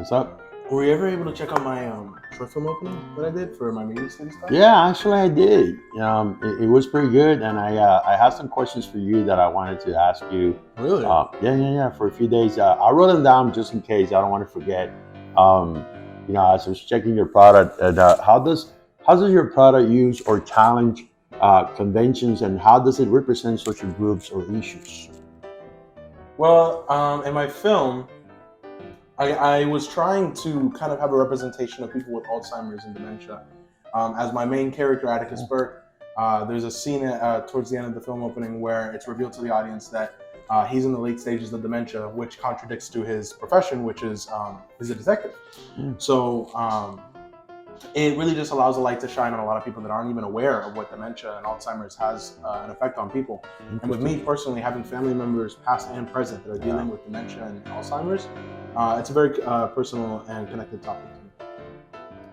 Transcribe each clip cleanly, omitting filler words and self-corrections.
What's up? Were you ever able to check out my short film opening that I did for my media study stuff? Yeah, actually, I did. It was pretty good, and I had some questions for you that I wanted to ask you. Really? Yeah. For a few days, I wrote them down just in case. I don't want to forget. As I was checking your product, and how does your product use or challenge conventions, and how does it represent social groups or issues? Well, in my film, I was trying to kind of have a representation of people with Alzheimer's and dementia. As my main character, Atticus Burke, there's a scene towards the end of the film opening where it's revealed to the audience that he's in the late stages of dementia, which contradicts to his profession, which is he's a detective. Mm. So it really just allows a light to shine on a lot of people that aren't even aware of what dementia and Alzheimer's has an effect on people. And with me personally, having family members, past and present, that are dealing with dementia and Alzheimer's, it's a very personal and connected topic to me.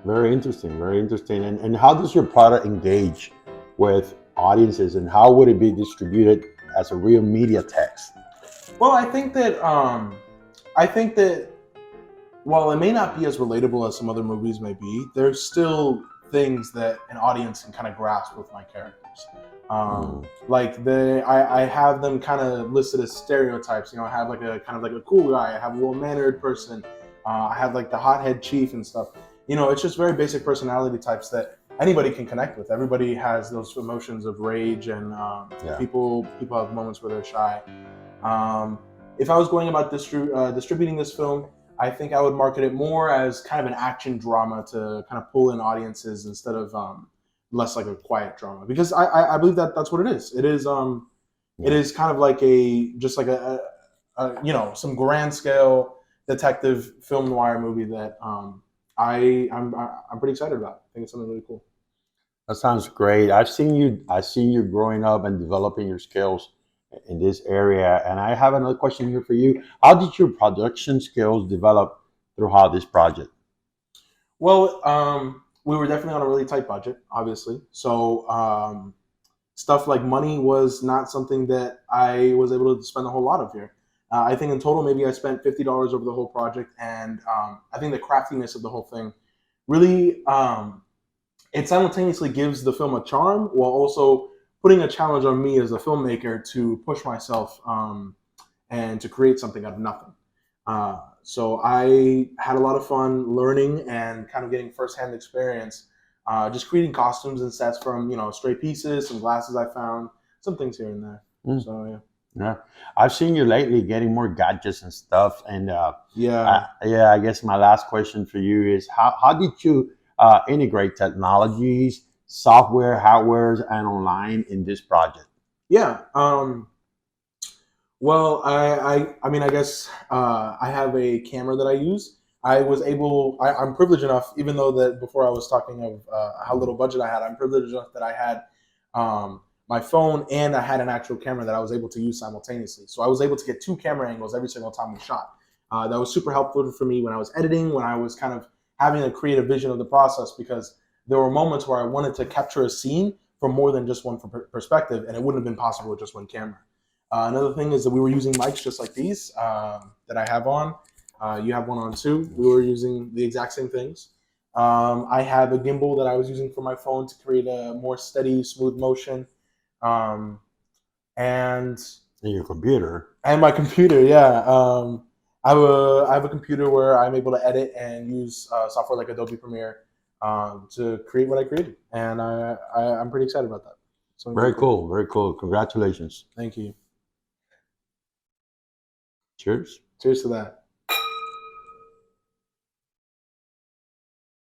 Very interesting, very interesting. And how does your product engage with audiences, and how would it be distributed as a real media text? Well, I think that while it may not be as relatable as some other movies may be, there's still things that an audience can kind of grasp with my characters. I have them kind of listed as stereotypes. You know, I have like a kind of like a cool guy. I have a well-mannered person. I have like the hothead chief and stuff. You know, it's just very basic personality types that anybody can connect with. Everybody has those emotions of rage, and people have moments where they're shy. If I was going about distributing this film, I think I would market it more as kind of an action drama to kind of pull in audiences instead of less like a quiet drama, because I believe that that's what it is. It is kind of like some grand scale detective film noir movie that I'm pretty excited about. I think it's something really cool. That sounds great. I've seen you growing up and developing your skills in this area. And I have another question here for you. How did your production skills develop throughout this project? Well, we were definitely on a really tight budget, obviously. So stuff like money was not something that I was able to spend a whole lot of here. I think in total, maybe I spent $50 over the whole project, and I think the craftiness of the whole thing really it simultaneously gives the film a charm while also putting a challenge on me as a filmmaker to push myself and to create something out of nothing. So I had a lot of fun learning and kind of getting firsthand experience, just creating costumes and sets from stray pieces, some glasses I found, some things here and there. Mm. So yeah. Yeah, I've seen you lately getting more gadgets and stuff. And Yeah. I guess my last question for you is how did you integrate technologies, software, hardware, and online in this project? Yeah. Well, I mean, I guess I have a camera that I use. I'm privileged enough, even though that before I was talking of how little budget I had, I'm privileged enough that I had my phone and I had an actual camera that I was able to use simultaneously. So I was able to get two camera angles every single time we shot. That was super helpful for me when I was editing, when I was kind of having a creative vision of the process, because there were moments where I wanted to capture a scene from more than just one perspective, and it wouldn't have been possible with just one camera. Another thing is that we were using mics just like these that I have on. You have one on too. We were using the exact same things. I have a gimbal that I was using for my phone to create a more steady, smooth motion. Um, and In your computer. and my computer, yeah. I have a computer where I'm able to edit and use software like Adobe Premiere to create what I created, and I'm pretty excited about that. So Very cool, very cool. Congratulations. thank you. Cheers. Cheers to that.